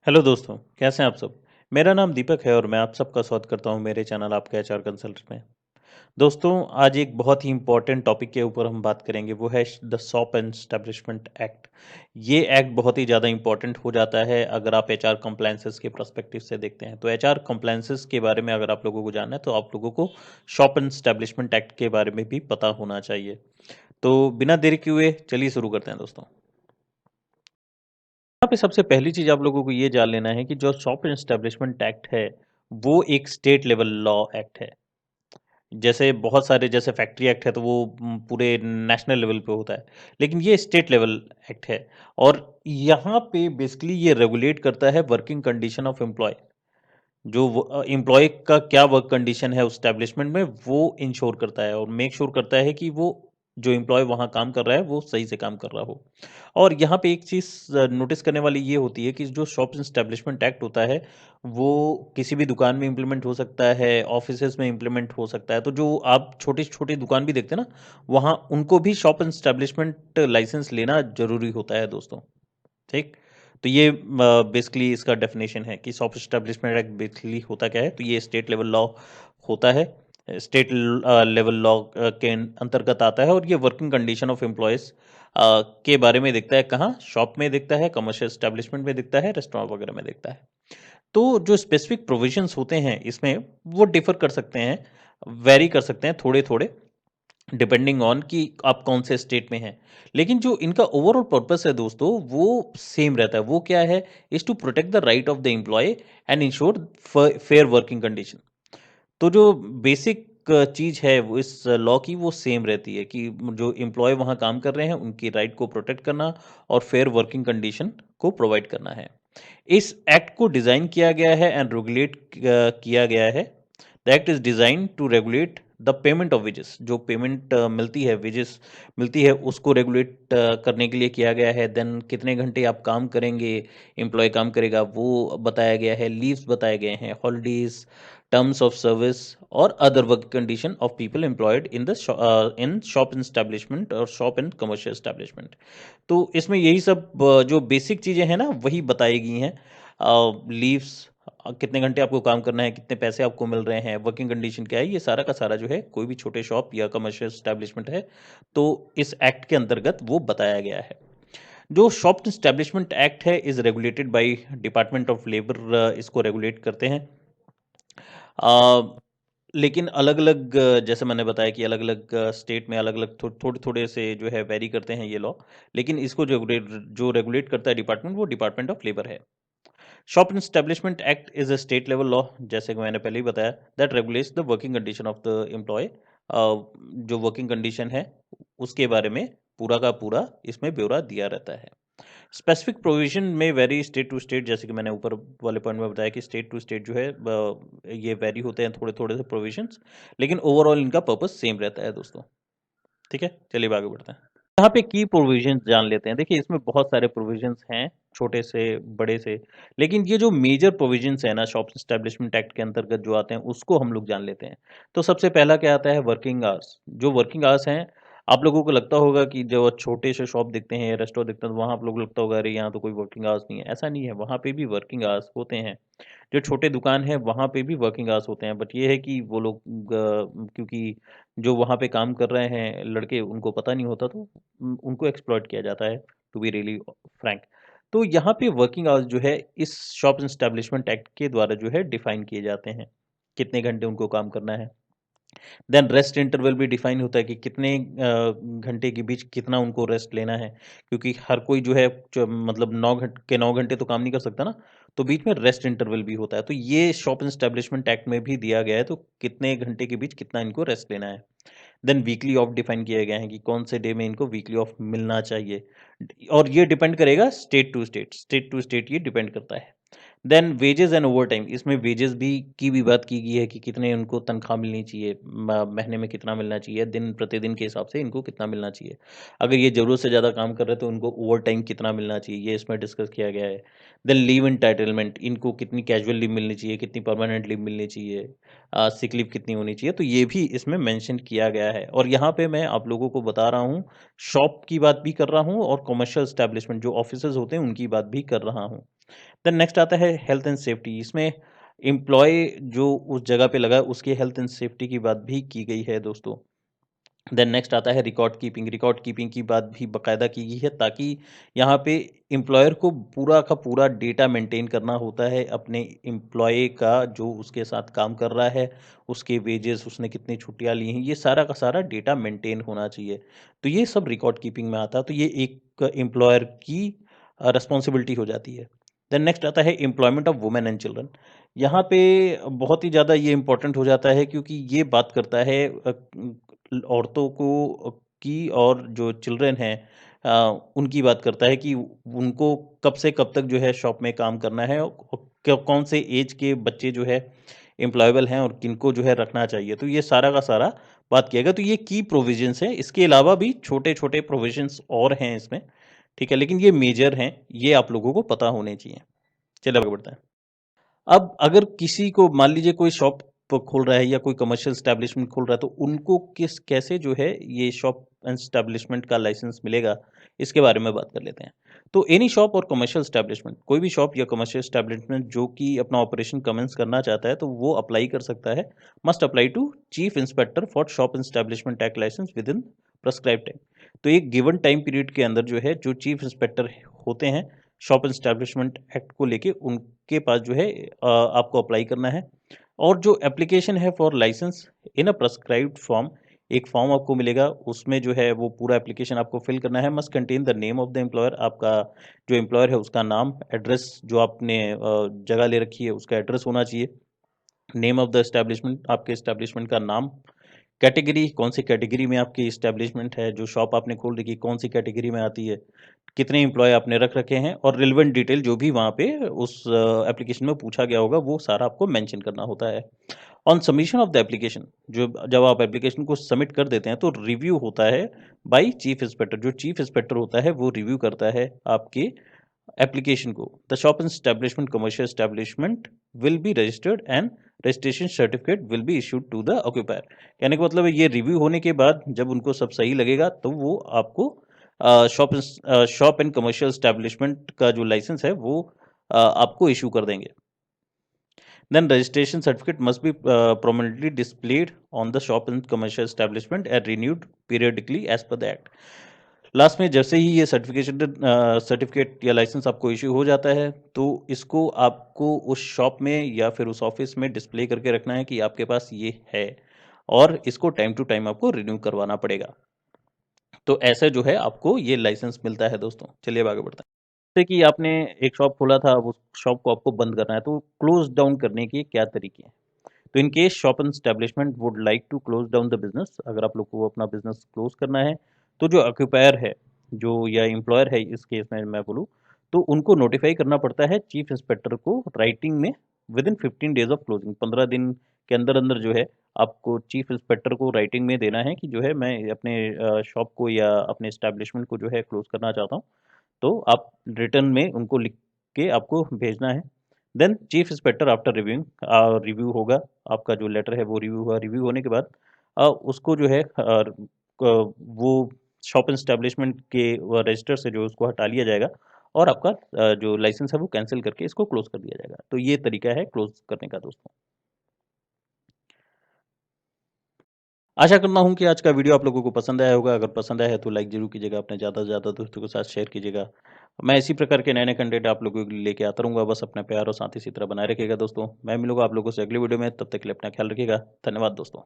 Hello दोस्तों, कैसे हैं आप सब? मेरा नाम दीपक है और मैं आप सबका स्वागत करता हूं मेरे चैनल आपके एचआर कंसल्टेंट में। दोस्तों, आज एक बहुत ही इम्पोर्टेंट टॉपिक के ऊपर हम बात करेंगे, वो है the shop and establishment act. ये एक्ट बहुत ही ज़्यादा इम्पोर्टेंट हो जाता है अगर आप एचआर कंप्लायंसेस के पर्सपेक्टिव से देखते हैं। तो एचआर कंप्लायंसेस के बारे में अगर आप लोगों को जानना है तो आप लोगों को शॉप एंड एस्टेब्लिशमेंट एक्ट के बारे में भी पता होना चाहिए। तो बिना देरी किए हुए चलिए शुरू करते हैं दोस्तों। यहाँ पे सबसे पहली चीज़ आप लोगों को ये जान लेना है कि जो शॉप एस्टेब्लिशमेंट एक्ट है, वो एक स्टेट लेवल लॉ एक्ट है। जैसे बहुत सारे जैसे फैक्ट्री एक्ट है तो वो पूरे नेशनल लेवल पे होता है, लेकिन ये स्टेट लेवल एक्ट है और यहाँ पे बेसिकली ये रेगुलेट करता है वर्किंग कंडीशन ऑफ एम्प्लॉय। जो एम्प्लॉय का क्या वर्क कंडीशन है उस एस्टेब्लिशमेंट में, वो इंश्योर करता है और मेक श्योर करता है कि वो जो एम्प्लॉय वहाँ काम कर रहा है वो सही से काम कर रहा हो। और यहाँ पे एक चीज़ नोटिस करने वाली ये होती है कि जो शॉप एस्टेब्लिशमेंट एक्ट होता है, वो किसी भी दुकान में इम्प्लीमेंट हो सकता है, ऑफिसेज में इम्प्लीमेंट हो सकता है। तो जो आप छोटी-छोटी दुकान भी देखते हैं ना, वहाँ उनको भी शॉप एस्टेब्लिशमेंट लाइसेंस लेना ज़रूरी होता है दोस्तों, ठीक? तो ये बेसिकली इसका डेफिनेशन है कि शॉप एस्टेब्लिशमेंट एक्ट बेसिकली होता क्या है। तो ये स्टेट लेवल लॉ होता है, स्टेट लेवल लॉ के अंतर्गत आता है और ये वर्किंग कंडीशन ऑफ एम्प्लॉयज के बारे में देखता है। कहाँ? शॉप में देखता है, कमर्शियल एस्टेब्लिशमेंट में देखता है, रेस्टोरेंट वगैरह में देखता है। तो जो स्पेसिफिक प्रोविजंस होते हैं इसमें, वो डिफर कर सकते हैं, वेरी कर सकते हैं थोड़े-थोड़े, डिपेंडिंग ऑन कि आप कौन से स्टेट में हैं। लेकिन जो इनका ओवरऑल पर्पस है दोस्तों, वो सेम रहता है। वो क्या है? Is to protect the right of the employee and ensure fair working condition. तो जो बेसिक चीज़ है वो इस लॉ की, वो सेम रहती है कि जो एम्प्लॉय वहाँ काम कर रहे हैं उनकी राइट को प्रोटेक्ट करना और फेयर वर्किंग कंडीशन को प्रोवाइड करना है। इस एक्ट को डिज़ाइन किया गया है एंड रेगुलेट किया गया है। The act is design to regulate the payment of wages. जो पेमेंट मिलती है, वेजेस मिलती है, उसको रेगुलेट करने के लिए किया गया है। देन कितने घंटे आप काम करेंगे, एम्प्लॉय काम करेगा, वो बताया गया है। लीव्स बताए गए हैं, हॉलीडेज, टर्म्स ऑफ सर्विस और other work condition of people employed in the in shop establishment और शॉप एंड कमर्शियल एस्टेब्लिशमेंट। तो इसमें यही सब जो बेसिक चीज़ें हैं ना, वही बताई गई हैं। लीव्स, कितने घंटे आपको काम करना है, कितने पैसे आपको मिल रहे हैं, वर्किंग कंडीशन क्या है, ये सारा का सारा जो है, कोई भी छोटे शॉप या कमर्शियल एस्टेब्लिशमेंट है, तो इस एक्ट के अंतर्गत वो बताया गया है। जो शॉप एस्टेब्लिशमेंट एक्ट है is regulated by department of labour, इसको रेगुलेट करते हैं। अ, लेकिन अलग-अलग, जैसे मैंने बताया कि अलग-अलग स्टेट में अलग-अलग थोड़े-थोड़े से जो है वेरी करते हैं ये लॉ। लेकिन इसको जो रेगुलेट करता है डिपार्टमेंट, वो डिपार्टमेंट ऑफ लेबर है। Shop establishment act is a state level law, जैसे कि मैंने पहले ही बताया, that regulates the working condition of the employ. जो वर्किंग कंडीशन है, उसके बारे में पूरा का पूरा इसमें ब्यौरा दिया रहता है। स्पेसिफिक प्रोविजन में वेरी स्टेट टू स्टेट, जैसे कि मैंने ऊपर वाले पॉइंट में बताया कि स्टेट टू स्टेट जो है ये वेरी होते हैं थोड़े-थोड़े से प्रोविजंस, लेकिन ओवरऑल इनका पर्पस सेम रहता है दोस्तों। ठीक है? चलिए अब आगे बढ़ते हैं। यहाँ पे की प्रोविजंस जान लेते हैं। देखिए, इसमें बहुत सारे प्रोविजंस हैं, छोटे से, बड़े से, लेकिन ये जो मेजर प्रोविजंस हैं ना शॉप एस्टेब्लिशमेंट एक्ट के अंतर्गत जो आते हैं, उसको हम लोग जान लेते हैं। तो सबसे पहला क्या आता है? Working hours. जो वर्किंग आवर्स हैं, आप लोगों को लगता होगा कि जो छोटे से शॉप दिखते हैं या रेस्टोरेंट दिखते हैं, तो वहाँ आप लोगों को लगता होगा, अरे यहाँ तो कोई वर्किंग आवर्स नहीं है। ऐसा नहीं है, वहाँ पे भी वर्किंग आवर्स होते हैं। जो छोटे दुकान है, वहाँ पे भी वर्किंग आवर्स होते हैं, बट ये है कि वो लोग क्योंकि जो वहाँ पे काम कर रहे हैं लड़के, उनको पता नहीं होता, तो उनको एक्सप्लॉइट किया जाता है, टू बी रियली फ्रैंक। तो यहाँ पे वर्किंग आवर्स जो है इस शॉप एस्टेब्लिशमेंट एक्ट के द्वारा जो है डिफाइन किए जाते हैं, कितने घंटे उनको काम करना है। देन रेस्ट इंटरवल भी डिफाइन होता है कि कितने घंटे के बीच कितना उनको रेस्ट लेना है, क्योंकि हर कोई जो है मतलब 9 घंटे तो काम नहीं कर सकता ना, तो बीच में रेस्ट इंटरवल भी होता है। तो ये शॉप एस्टेब्लिशमेंट एक्ट में भी दिया गया है, तो कितने घंटे के बीच कितना इनको रेस्ट लेना है। देन वीकली ऑफ डिफाइन किए गए हैं कि कौन से डे में इनको वीकली ऑफ मिलना चाहिए, और ये डिपेंड करेगा स्टेट टू स्टेट ये डिपेंड करता है। देन वेजेस एंड ओवरटाइम, इसमें वेजेस भी की भी बात की गई है कि कितने उनको तनख्वाह मिलनी चाहिए, महीने में कितना मिलना चाहिए, दिन प्रतिदिन के हिसाब से इनको कितना मिलना चाहिए। अगर ये ज़रूरत से ज़्यादा काम कर रहे हैं तो उनको ओवरटाइम कितना मिलना चाहिए, ये इसमें डिस्कस किया गया है। देन लीव एंटाइटलमेंट, इनको कितनी कैजुअल लीव मिलनी चाहिए, कितनी परमानेंट लीव मिलनी चाहिए, सिक लीव कितनी होनी चाहिए, तो ये भी इसमें मेंशन किया गया है। और यहाँ पे मैं आप लोगों को बता रहा हूँ, शॉप की बात भी कर रहा हूँ और कमर्शियल एस्टेब्लिशमेंट जो ऑफिसेज होते हैं उनकी बात भी कर रहा हूँ। देन नेक्स्ट आता है हेल्थ एंड सेफ्टी। इसमें एम्प्लॉय जो उस जगह पे लगा उसकी हेल्थ एंड सेफ्टी की बात भी की गई है दोस्तों। देन नेक्स्ट आता है रिकॉर्ड कीपिंग। रिकॉर्ड कीपिंग की बात भी बाकायदा की गई है ताकि यहाँ पे एम्प्लॉयर को पूरा का पूरा डेटा मेंटेन करना होता है अपने एम्प्लॉय का, जो उसके साथ काम कर रहा है, उसके वेजेस, उसने कितनी छुट्टियाँ ली हैं, ये सारा का सारा डेटा मेंटेन होना चाहिए। तो ये सब रिकॉर्ड कीपिंग में आता है, तो ये एक एम्प्लॉयर की रिस्पॉन्सिबिलिटी हो जाती है। देन नेक्स्ट आता है employment of women and children. यहाँ पे बहुत ही ज़्यादा ये इम्पोर्टेंट हो जाता है क्योंकि ये बात करता है औरतों को की और जो चिल्ड्रन हैं उनकी बात करता है कि उनको कब से कब तक जो है शॉप में काम करना है और कौन से एज के बच्चे जो है एम्प्लॉयबल हैं और किनको जो है रखना चाहिए। तो ये सारा का सारा बात किया गया। तो ये की प्रोविजंस हैं, इसके अलावा भी छोटे-छोटे प्रोविजंस और हैं इसमें, ठीक है? लेकिन ये मेजर हैं, ये आप लोगों को पता होने चाहिए। चलिए आगे बढ़ते हैं। अब अगर किसी को मान लीजिए कोई शॉप खोल रहा है या कोई कमर्शियल एस्टेब्लिशमेंट खोल रहा है, तो उनको किस कैसे जो है ये शॉप एंड एस्टेब्लिशमेंट का लाइसेंस मिलेगा, इसके बारे में बात कर लेते हैं। तो एनी शॉप और कमर्शियल एस्टेब्लिशमेंट, कोई भी शॉप या कमर्शियल एस्टेब्लिशमेंट जो कि अपना ऑपरेशन कमेंस करना चाहता है, तो वो अप्लाई कर सकता है। Must apply to chief inspector for shop and establishment act licence within prescribe time. तो एक गिवन टाइम पीरियड के अंदर जो है जो चीफ इंस्पेक्टर होते हैं शॉप एंड एस्टेब्लिशमेंट एक्ट को लेके, उनके पास जो है आपको अप्लाई करना है। और जो एप्लीकेशन है for licence in a prescribed form, एक फॉर्म आपको मिलेगा, उसमें जो है वो पूरा एप्लीकेशन आपको फिल करना है। Must contain the name of the employer, आपका जो एम्प्लॉयर है उसका नाम, एड्रेस जो आपने जगह ले रखी है उसका एड्रेस होना चाहिए, नेम ऑफ द एस्टेब्लिशमेंट, आपके एस्टेब्लिशमेंट का नाम, कैटेगरी, कौन सी कैटेगरी में आपकी एस्टेब्लिशमेंट है, जो शॉप आपने खोल रखी है कौन सी कैटेगरी में आती है, कितने एम्प्लॉय आपने रख रखे हैं, और रिलेवेंट डिटेल जो भी वहाँ पे उस एप्लीकेशन में पूछा गया होगा वो सारा आपको मेंशन करना होता है। On submission of the application, जो जब आप एप्लीकेशन को सबमिट कर देते हैं तो रिव्यू होता है बाय चीफ इंस्पेक्टर। जो चीफ इंस्पेक्टर होता है वो रिव्यू करता है आपके एप्लीकेशन को। The shop and establishment commercial establishment will be registered and registration certificate will be issued to the occupier. कहने का मतलब है ये रिव्यू होने के बाद जब उनको सब सही लगेगा तो वो आपको शॉप एंड कमर्शियल एस्टेब्लिशमेंट का जो लाइसेंस है वो आपको इशू कर देंगे। Then registration certificate must be prominently displayed on the shop and commercial establishment and renewed periodically as per the act. Last में जैसे ही ये सर्टिफिकेट या लाइसेंस आपको इशू हो जाता है तो इसको आपको उस शॉप में या फिर उस ऑफिस में डिस्प्ले करके रखना है कि आपके पास ये है, और इसको टाइम टू टाइम आपको रिन्यू करवाना पड़ेगा। तो ऐसे जो है आपको ये लाइसेंस मिलता है दोस्तों। चलिए अब आगे बढ़ते हैं। जैसे कि आपने एक शॉप खोला था, अब उस शॉप को आपको बंद करना है, तो क्लोज डाउन करने के क्या तरीके हैं? तो in case shop and establishment would like to close down the business, अगर आप लोग को अपना बिजनेस क्लोज करना है तो जो ऑक्यूपायर है, जो या एम्प्लॉयर है इस केस में मैं बोलूँ, तो उनको नोटिफाई करना पड़ता है चीफ इंस्पेक्टर को राइटिंग में with in 15 days of closing. 15 दिन के अंदर अंदर जो है आपको चीफ इंस्पेक्टर को राइटिंग में देना है कि जो है मैं अपने शॉप को या अपने एस्टेब्लिशमेंट को जो है क्लोज करना चाहता हूँ। तो आप रिटर्न में उनको लिख के आपको भेजना है। Then chief inspector after reviewing, review होगा, आपका जो लेटर है वो रिव्यू हुआ, रिव्यू होने के बाद उसको जो है वो शॉप एंड एस्टेब्लिशमेंट के रजिस्टर से जो उसको हटा लिया जाएगा और आपका जो लाइसेंस है वो कैंसिल करके इसको क्लोज कर दिया जाएगा। तो ये तरीका है क्लोज करने का दोस्तों। आशा करता हूँ कि आज का वीडियो आप लोगों को पसंद आया होगा। अगर पसंद आया है तो लाइक ज़रूर कीजिएगा, अपने ज़्यादा से ज़्यादा दोस्तों के साथ शेयर कीजिएगा। मैं इसी प्रकार के नए-नए कंटेंट आप लोगों के लिए लेके आता रहूँगा। बस अपना प्यार और साथ इसी तरह बनाए रखिएगा दोस्तों। मैं मिलूँगा आप लोगों से अगले वीडियो में, तब तक के लिए अपना ख्याल रखिएगा। धन्यवाद दोस्तों।